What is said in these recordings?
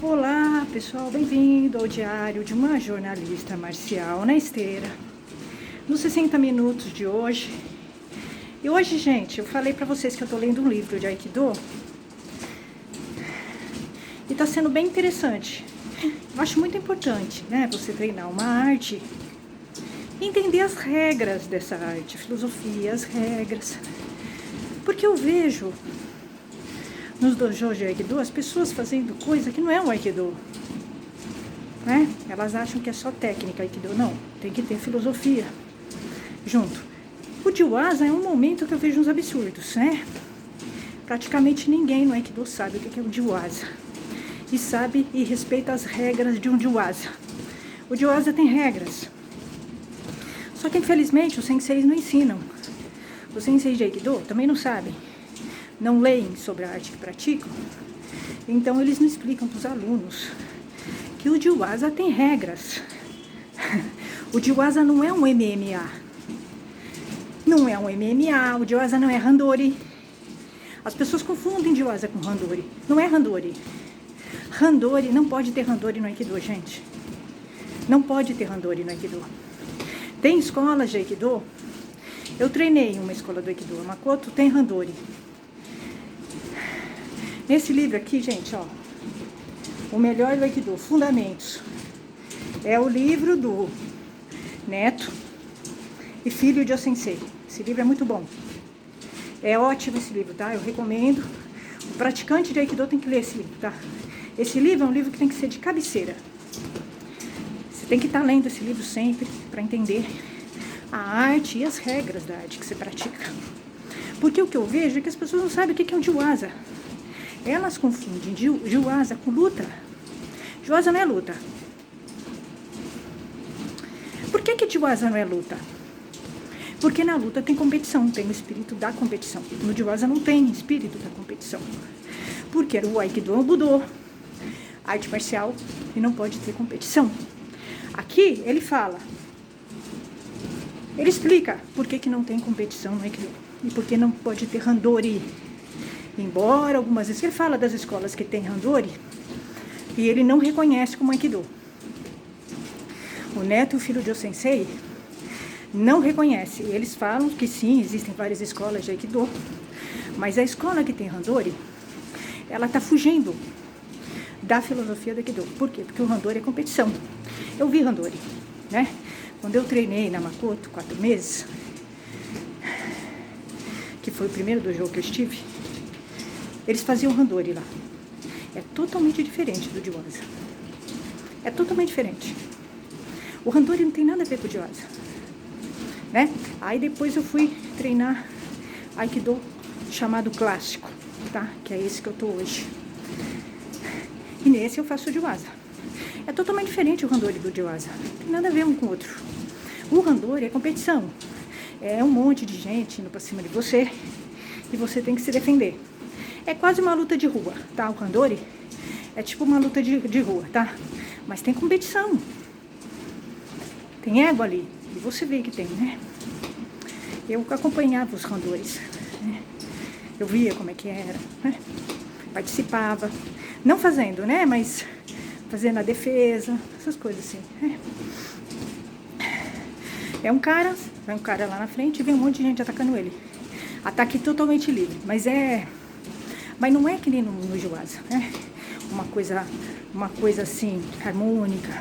Olá pessoal, bem-vindo ao diário de uma jornalista marcial na esteira, nos 60 minutos de hoje. E hoje, gente, eu falei pra vocês que eu tô lendo um livro de Aikido e tá sendo bem interessante. Eu acho muito importante, né, você treinar uma arte e entender as regras dessa arte, a filosofia, as regras. Porque eu vejo nos dojos de Aikido as pessoas fazendo coisa que não é um Aikido, né? Elas acham que é só técnica Aikido, não, tem que ter filosofia junto. O Jiwaza é um momento que eu vejo uns absurdos, né? Praticamente ninguém no Aikido sabe o que é o Jiwaza e sabe e respeita as regras de um Jiwaza. O Jiwaza tem regras, só que infelizmente os senseis não ensinam. Os senseis de Aikido também não sabem, não leem sobre a arte que praticam, então eles não explicam para os alunos que o Jiwaza tem regras. O Jiwaza não é um MMA, não é um MMA, o Jiwaza não é Randori. As pessoas confundem Jiwaza com Randori, não é Randori. Randori, não pode ter Randori no Aikido, gente. Não pode ter Randori no Aikido. Tem escolas de Aikido, eu treinei em uma escola do Aikido, a Makoto tem Randori. Nesse livro aqui, gente, ó, o melhor do Aikido, Fundamentos, é o livro do neto e filho de Osensei. Esse livro é muito bom. É ótimo esse livro, tá? Eu recomendo. O praticante de Aikido tem que ler esse livro, tá? Esse livro é um livro que tem que ser de cabeceira. Você tem que estar lendo esse livro sempre para entender a arte e as regras da arte que você pratica. Porque o que eu vejo é que as pessoas não sabem o que é um Jiwaza. Elas confundem Jiwaza com luta. Jiwaza não é luta. Por que Jiwaza não é luta? Porque na luta tem competição, tem o espírito da competição. No Jiwaza não tem espírito da competição. Porque o Aikido é um Budô, arte marcial, e não pode ter competição. Aqui ele fala, ele explica por que não tem competição no Aikido e por que não pode ter Randori. Embora algumas vezes ele fala das escolas que tem Randori e ele não reconhece como Aikido. O neto e o filho de Osensei não reconhece. Eles falam que sim, existem várias escolas de Aikido, mas a escola que tem Randori, ela está fugindo da filosofia do Aikido. Por quê? Porque o Randori é competição. Eu vi Randori, né? Quando eu treinei na Makoto, 4 meses, que foi o primeiro dojo que eu estive, eles faziam Randori lá. É totalmente diferente do Jiwaza. É totalmente diferente. O Randori não tem nada a ver com o Jiwaza, né? Aí depois eu fui treinar Aikido chamado clássico, tá? Que é esse que eu tô hoje. E nesse eu faço o Jiwaza. É totalmente diferente o Randori do Jiwaza. Não tem nada a ver um com o outro. O Randori é competição. É um monte de gente indo pra cima de você e você tem que se defender. É quase uma luta de rua, tá? O Randori é tipo uma luta de rua, tá? Mas tem competição. Tem ego ali. E você vê que tem, né? Eu acompanhava os Randoris, né? Eu via como é que era, né? Participava. Não fazendo, né? Mas fazendo a defesa, essas coisas assim, né? Vai um cara lá na frente e vem um monte de gente atacando ele. Ataque totalmente livre, mas não é que nem no Jiwaza, né? Uma coisa assim, harmônica,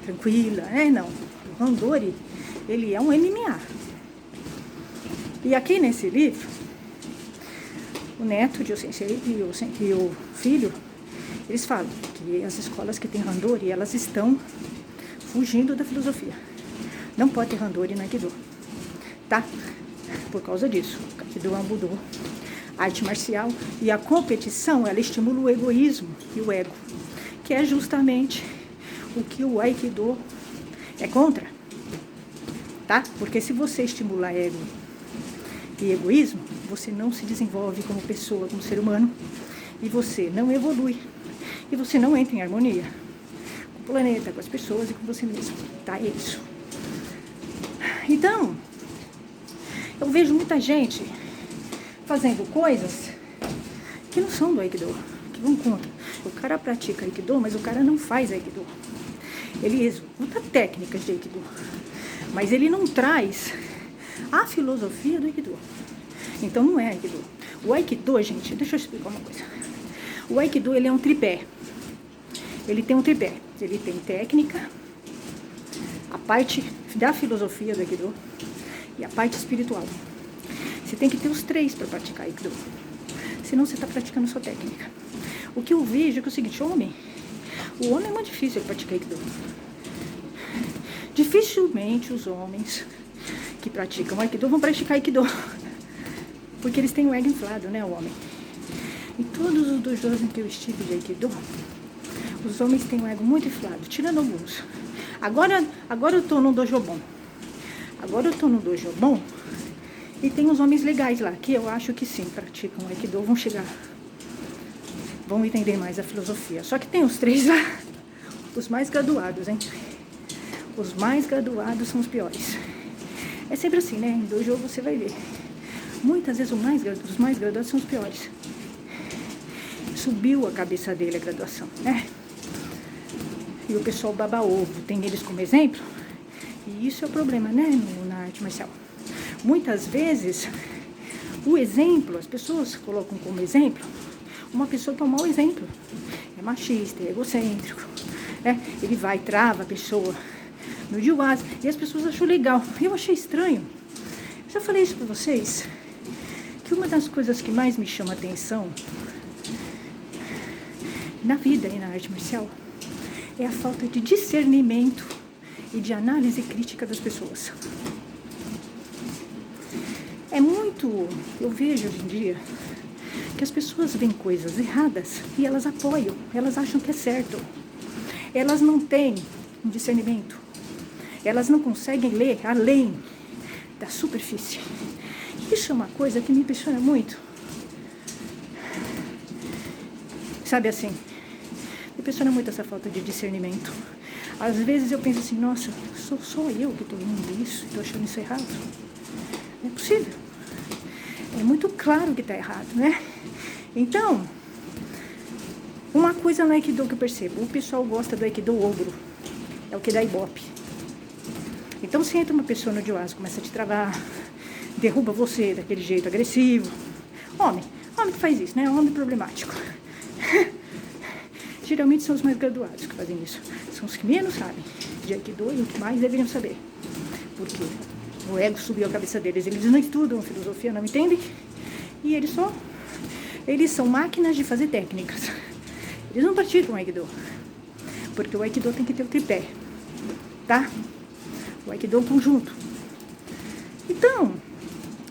tranquila, né? Não. O Randori, ele é um MMA. E aqui nesse livro, o neto de Osensei e o filho, eles falam que as escolas que têm Randori, elas estão fugindo da filosofia. Não pode ter Randori no Aikido, tá? Por causa disso. O Aikido é um Budô, arte marcial, e a competição, ela estimula o egoísmo e o ego, que é justamente o que o Aikido é contra, tá? Porque se você estimular ego e egoísmo, você não se desenvolve como pessoa, como ser humano, e você não evolui, e você não entra em harmonia com o planeta, com as pessoas e com você mesmo, tá? É isso. Então, eu vejo muita gente fazendo coisas que não são do Aikido, que vão contra. O cara pratica Aikido, mas o cara não faz Aikido. Ele executa técnicas de Aikido, mas ele não traz a filosofia do Aikido. Então não é Aikido. O Aikido, gente, deixa eu explicar uma coisa. O Aikido, ele é um tripé. Ele tem um tripé. Ele tem técnica, a parte da filosofia do Aikido e a parte espiritual. Você tem que ter os três para praticar Aikido. Senão você está praticando sua técnica. O que eu vejo é que é o seguinte, o homem é muito difícil de praticar Aikido. Dificilmente os homens que praticam Aikido vão praticar Aikido. Porque eles têm o ego inflado, né, o homem. Em todos os dojos em que eu estive de Aikido, os homens têm o ego muito inflado, tirando alguns. Agora eu tô num dojo bom. Agora eu tô num dojo bom e tem uns homens legais lá, que eu acho que sim, praticam Aikido, vão entender mais a filosofia. Só que tem os três lá, os mais graduados, hein? Os mais graduados são os piores. É sempre assim, né? Em dojo você vai ver. Muitas vezes os mais graduados são os piores. Subiu a cabeça dele a graduação, né? E o pessoal baba ovo, tem eles como exemplo. E isso é o problema, né, na arte marcial. Muitas vezes, o exemplo, as pessoas colocam como exemplo uma pessoa que é um mau exemplo. É machista, é egocêntrico, né? Ele vai, trava a pessoa no jiu-jitsu. E as pessoas acham legal. Eu achei estranho. Já falei isso pra vocês, que uma das coisas que mais me chama atenção na vida e na arte marcial é a falta de discernimento e de análise crítica das pessoas. Eu vejo hoje em dia que as pessoas veem coisas erradas e elas apoiam, elas acham que é certo. Elas não têm um discernimento, elas não conseguem ler além da superfície. Isso é uma coisa que me impressiona muito. Sabe assim, me impressiona muito essa falta de discernimento. Às vezes eu penso assim, nossa, sou só eu que estou vendo isso, estou achando isso errado. Não é possível. É muito claro que está errado, né? Então, uma coisa no Aikido que eu percebo, o pessoal gosta do Aikido ogro, é o que dá ibope. Então, se entra uma pessoa no jiu-jitsu, começa a te travar, derruba você daquele jeito agressivo. Homem que faz isso, né? Homem problemático. Geralmente são os mais graduados que fazem isso. São os que menos sabem de Aikido e os que mais deveriam saber. Porque o ego subiu a cabeça deles. Eles não estudam filosofia, não entendem. E eles são máquinas de fazer técnicas. Eles não praticam Aikido. Porque o Aikido tem que ter o tripé. Tá? O Aikido é um conjunto. Então,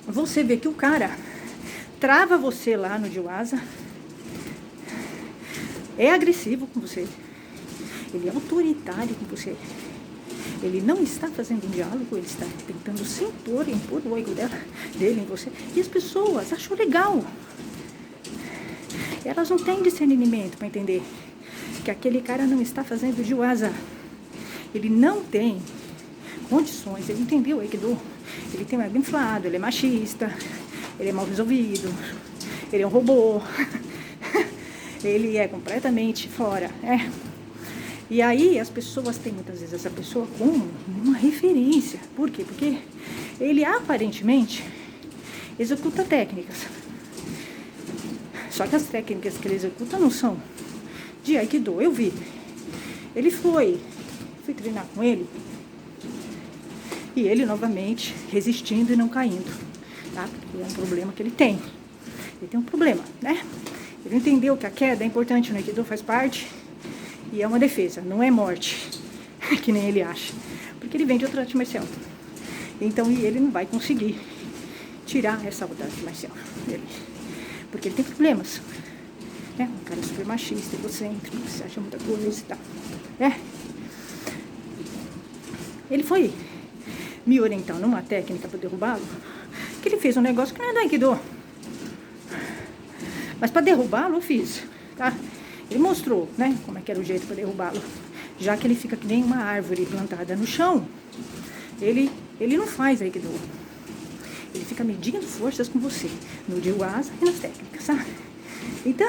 você vê que o cara trava você lá no jiu-jitsu, é agressivo com você, ele é autoritário com você, ele não está fazendo um diálogo, ele está tentando se impor o ego dele em você, e as pessoas acham legal. Elas não têm discernimento para entender que aquele cara não está fazendo jiu-jitsu, ele não tem condições, ele entendeu o Aikido, ele tem um ego inflado, ele é machista, ele é mal resolvido, ele é um robô. Ele é completamente fora, né? E aí as pessoas têm muitas vezes essa pessoa como uma referência. Por quê? Porque ele aparentemente executa técnicas. Só que as técnicas que ele executa não são de Aikido. Eu vi. Ele fui treinar com ele e ele novamente resistindo e não caindo, tá? Porque é um problema que ele tem. Ele tem um problema, né? Ele entendeu que a queda é importante no Aikido, faz parte, e é uma defesa, não é morte, que nem ele acha, porque ele vem de outra arte marcial. Então, e ele não vai conseguir tirar essa outra arte marcial dele, porque ele tem problemas, né? Um cara super machista, egocêntrico, se acha muita coisa e tal, né? Ele foi me orientar numa técnica para derrubá-lo, que ele fez um negócio que não é do Aikido. Mas para derrubá-lo eu fiz, tá? Ele mostrou, né, como é que era o jeito para derrubá-lo. Já que ele fica que nem uma árvore plantada no chão, ele não faz Aikido. Ele fica medindo forças com você, no jiu-jitsu e nas técnicas, tá? Então,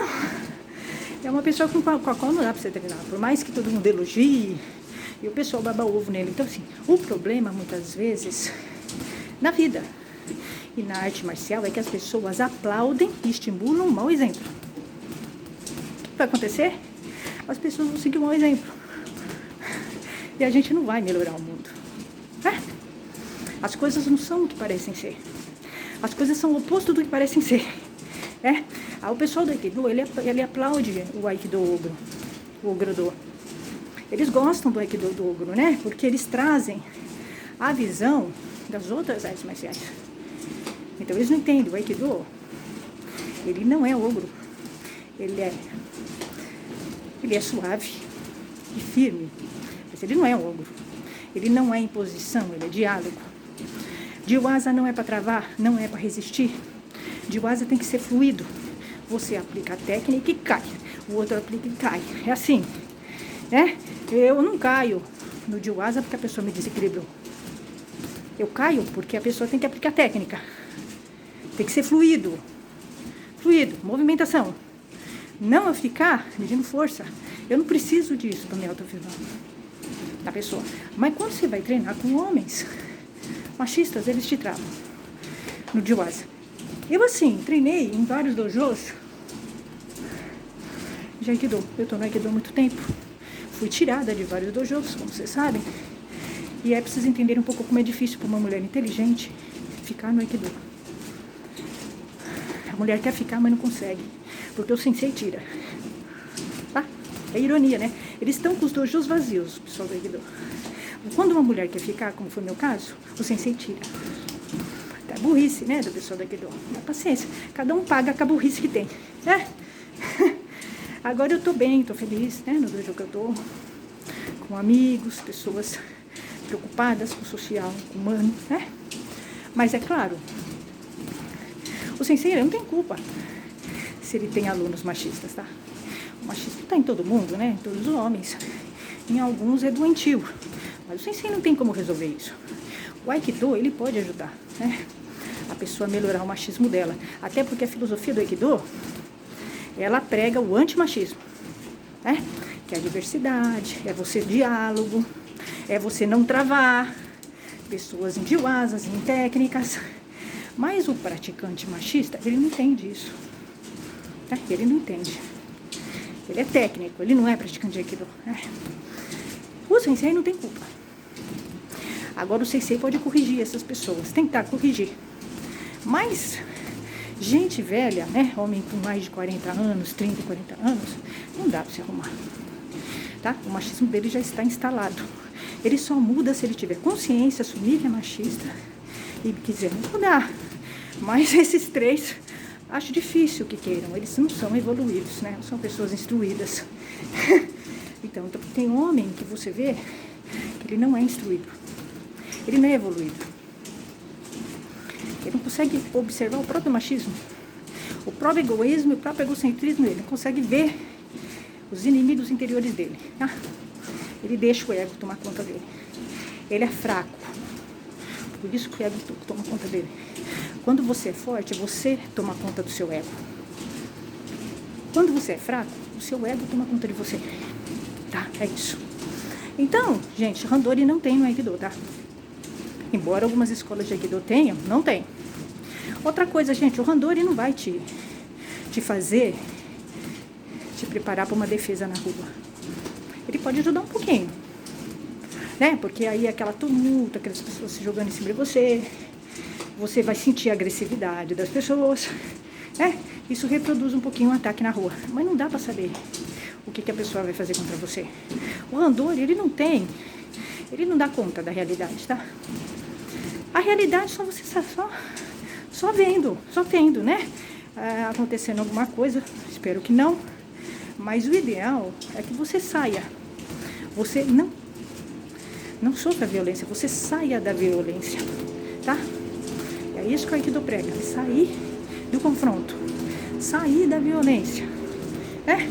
É uma pessoa com a qual não dá pra você treinar. Por mais que todo mundo elogie, e o pessoal baba ovo nele. Então, assim, o problema, muitas vezes, na vida e na arte marcial, é que as pessoas aplaudem e estimulam um mau exemplo. O que vai acontecer? As pessoas vão seguir um mau exemplo. E a gente não vai melhorar o mundo. Né? As coisas não são o que parecem ser. As coisas são o oposto do que parecem ser. O pessoal do Aikido, ele aplaude o Aikido ogro, o ogro-do. Eles gostam do Aikido do ogro, né? Porque eles trazem a visão das outras artes marciais. Então eles não entendem. O Aikido, ele não é ogro. Ele é suave e firme. Mas ele não é ogro. Ele não é imposição, ele é diálogo. Jiwasa não é para travar, não é para resistir. Jiwasa tem que ser fluido. Você aplica a técnica e cai. O outro aplica e cai. É assim. Eu não caio no Jiwasa porque a pessoa me desequilibrou. Eu caio porque a pessoa tem que aplicar a técnica. Tem que ser fluido. Fluido, movimentação. Não eu ficar medindo força. Eu não preciso disso para me autoafirmar da pessoa. Mas quando você vai treinar com homens machistas, eles te travam no Jiwasa. Eu, assim, treinei em vários dojos de Aikido. Eu tô no Aikido há muito tempo. Fui tirada de vários dojos, como vocês sabem. E é preciso entender um pouco como é difícil para uma mulher inteligente ficar no Aikido. A mulher quer ficar, mas não consegue. Porque o sensei tira. Tá? É ironia, né? Eles estão com os dojos vazios, o pessoal do Aikido. Quando uma mulher quer ficar, como foi o meu caso, o sensei tira. É burrice, né, do pessoal do Aikido. Mas paciência. Cada um paga com a burrice que tem. Né? Agora eu tô bem, tô feliz, né, no dojo que eu tô. Com amigos, pessoas preocupadas com o social humano, né? Mas é claro, o sensei ele não tem culpa se ele tem alunos machistas, tá? O machismo tá em todo mundo, né? Em todos os homens. Em alguns é doentio. Mas o sensei não tem como resolver isso. O Aikido, ele pode ajudar, né? A pessoa a melhorar o machismo dela. Até porque a filosofia do Aikido, ela prega o antimachismo, né? Que é a diversidade, é você diálogo, é você não travar pessoas em jiwasas, em técnicas. Mas o praticante machista, ele não entende isso. Tá? Ele não entende. Ele é técnico, ele não é praticante de Aikido. Né? O sensei não tem culpa. Agora o sensei pode corrigir essas pessoas, tentar corrigir. Mas gente velha, né? Homem com mais de 40 anos, 30, 40 anos, não dá para se arrumar. Tá? O machismo dele já está instalado. Ele só muda se ele tiver consciência, assumir que é machista e quiser mudar. Mas esses três, acho difícil que queiram. Eles não são evoluídos, né? São pessoas instruídas. Então, tem homem que você vê que ele não é instruído. Ele não é evoluído. Ele não consegue observar o próprio machismo, o próprio egoísmo e o próprio egocentrismo dele. Ele não consegue ver os inimigos interiores dele. Tá? Ele deixa o ego tomar conta dele. Ele é fraco. Por isso que o ego toma conta dele. Quando você é forte, você toma conta do seu ego. Quando você é fraco, o seu ego toma conta de você. Tá? É isso. Então, gente, Randori não tem no Aikido, tá? Embora algumas escolas de Aikido tenham, não tem. Outra coisa, gente, o Randori não vai te fazer te preparar para uma defesa na rua. Ele pode ajudar um pouquinho, né? Porque aí aquela tumulta, aquelas pessoas se jogando em cima de você, você vai sentir a agressividade das pessoas, né? Isso reproduz um pouquinho o ataque na rua. Mas não dá para saber o que a pessoa vai fazer contra você. O Randori, ele não dá conta da realidade, tá? A realidade só você só vendo, só tendo, né? Acontecendo alguma coisa, espero que não. Mas o ideal é que você saia. Você não sofra violência, você saia da violência, tá? É isso que o Aikido prega, sair do confronto, sair da violência, né?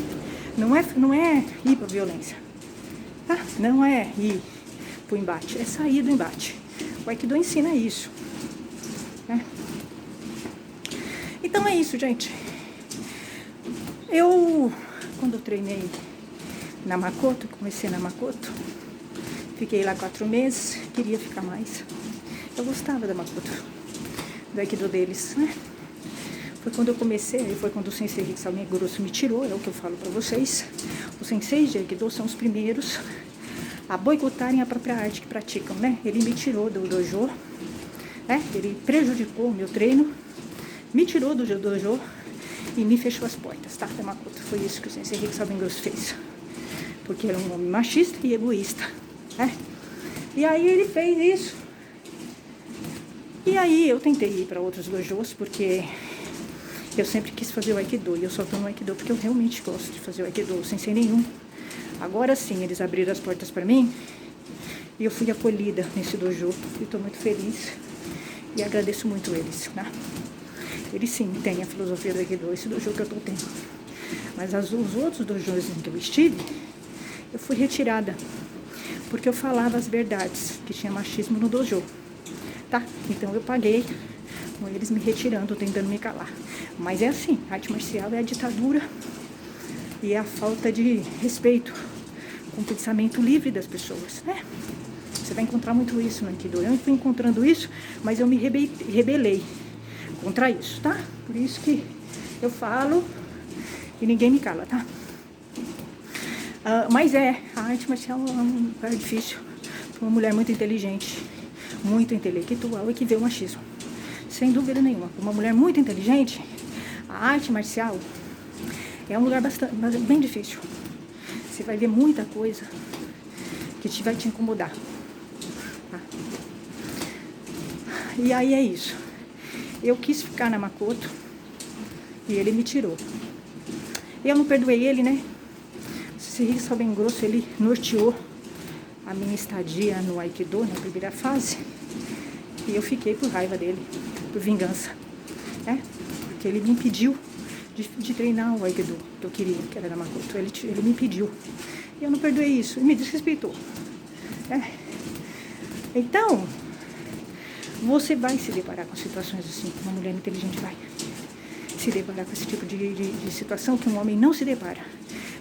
Não é ir pra violência, tá? Não é ir pro embate, é sair do embate. O Aikido ensina isso, né? Então é isso, gente. Eu quando eu treinei na Makoto, comecei na Makoto. Fiquei lá 4 meses, queria ficar mais. Eu gostava da Makoto, do Aikido deles, né? Foi quando eu comecei, foi quando o Sensei Rikisaben Grosso me tirou, é o que eu falo pra vocês. Os senseis de Aikido são os primeiros a boicotarem a própria arte que praticam, né? Ele me tirou do dojo, né? Ele prejudicou o meu treino, me tirou do dojo e me fechou as portas, tá? Da Makoto. Foi isso que o Sensei Rikisaben Grosso fez. Porque era um homem machista e egoísta, né? E aí ele fez isso. E aí eu tentei ir para outros dojos, porque eu sempre quis fazer o Aikido. E eu só tô no Aikido porque eu realmente gosto de fazer o Aikido, sem ser nenhum. Agora sim, eles abriram as portas para mim. E eu fui acolhida nesse dojo. E estou muito feliz. E agradeço muito eles, né? Eles sim têm a filosofia do Aikido, esse dojo que eu tô tendo. Mas os outros dojos em que eu estive, eu fui retirada. Porque eu falava as verdades, que tinha machismo no dojo. Tá? Então eu paguei com eles me retirando, tentando me calar. Mas é assim, a arte marcial é a ditadura e é a falta de respeito com o pensamento livre das pessoas, né? Você vai encontrar muito isso no Aikido. Eu fui encontrando isso, mas eu me rebelei contra isso, tá? Por isso que eu falo e ninguém me cala, tá? Mas a arte marcial é um lugar difícil para uma mulher muito inteligente, muito intelectual e que vê o machismo. Sem dúvida nenhuma. Para uma mulher muito inteligente, a arte marcial é um lugar bem difícil. Você vai ver muita coisa que vai te incomodar. Tá? E aí é isso. Eu quis ficar na Makoto e ele me tirou. Eu não perdoei ele, né? Esse Rikisaben Grosso, ele norteou a minha estadia no Aikido, na primeira fase. E eu fiquei por raiva dele, por vingança, né? Porque ele me impediu de treinar o Aikido que eu queria, que era na Makoto. Ele me impediu. E eu não perdoei isso, e me desrespeitou. Né? Então, você vai se deparar com situações assim, uma mulher inteligente vai se deparar com esse tipo de situação que um homem não se depara.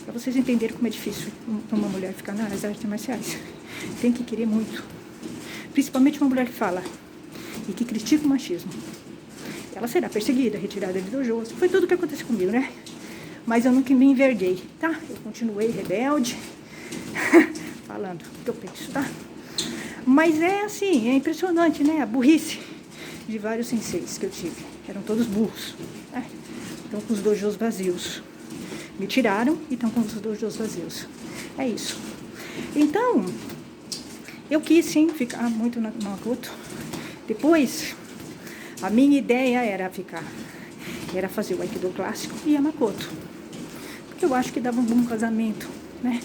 Para vocês entenderem como é difícil uma mulher ficar nas artes marciais. Tem que querer muito. Principalmente uma mulher que fala e que critica o machismo. Ela será perseguida, retirada de dojo. Foi tudo o que aconteceu comigo, né? Mas eu nunca me enverguei, tá? Eu continuei rebelde, falando o que eu penso, tá? Mas é assim, é impressionante, né? A burrice de vários senseis que eu tive. Eram todos burros, né? Estão com os dojos vazios. Me tiraram e estão com os dojos vazios. É isso. Então, eu quis sim ficar muito na Makoto. Depois, a minha ideia era fazer o Aikido clássico e a Makoto. Porque eu acho que dava um bom casamento, né?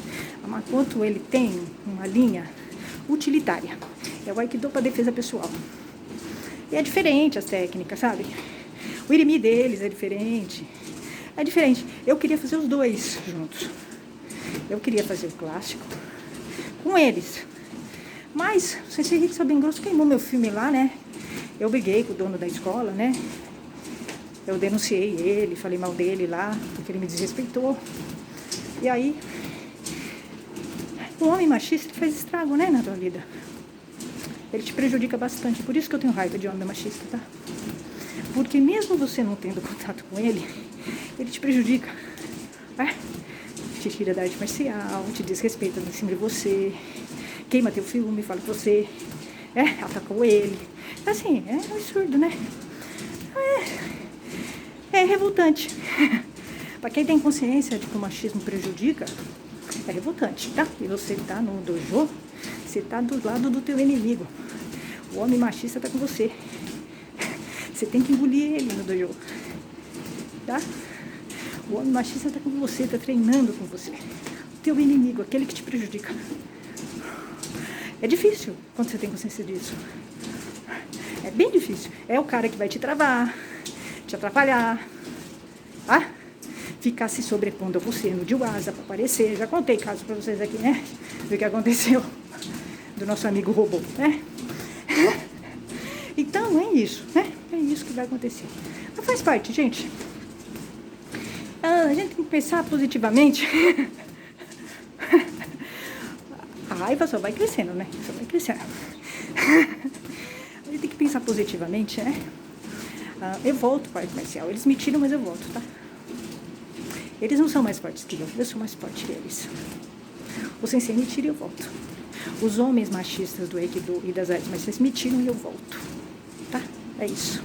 A Makoto, ele tem uma linha utilitária. É o Aikido para defesa pessoal. E é diferente as técnicas, sabe? O irimi deles é diferente. É diferente. Eu queria fazer os dois juntos. Eu queria fazer o clássico com eles. Mas o Sensei Rikisaben Grosso queimou meu filme lá, né? Eu briguei com o dono da escola, né? Eu denunciei ele, falei mal dele lá, porque ele me desrespeitou. E aí, o homem machista faz estrago, né, na tua vida. Ele te prejudica bastante. Por isso que eu tenho raiva de homem machista, tá? Porque mesmo você não tendo contato com ele, ele te prejudica, né? Te tira da arte marcial, te desrespeita em cima de você, queima teu filme, fala que você atacou ele. Assim, é absurdo, né? É revoltante. Pra quem tem consciência de que o machismo prejudica, é revoltante, tá? E você tá no dojo, você tá do lado do teu inimigo. O homem machista tá com você. Você tem que engolir ele no dojo, tá? O homem machista tá com você, tá treinando com você. O teu inimigo, aquele que te prejudica. É difícil quando você tem consciência disso. É bem difícil. É o cara que vai te travar, te atrapalhar, tá? Ficar se sobrepondo a você no Jiwaza para aparecer. Já contei casos para vocês aqui, né? Do que aconteceu do nosso amigo robô, né? Então é isso, né? É isso que vai acontecer. Mas faz parte, gente. a gente tem que pensar positivamente. A raiva só vai crescendo, né? Só vai crescendo. A gente tem que pensar positivamente, né? Eu volto para o arte marcial. Eles me tiram, mas eu volto, tá? Eles não são mais fortes que eu sou mais forte que eles. O sensei me tira e eu volto. Os homens machistas do Aikido e das artes marciais me tiram e eu volto, tá? É isso.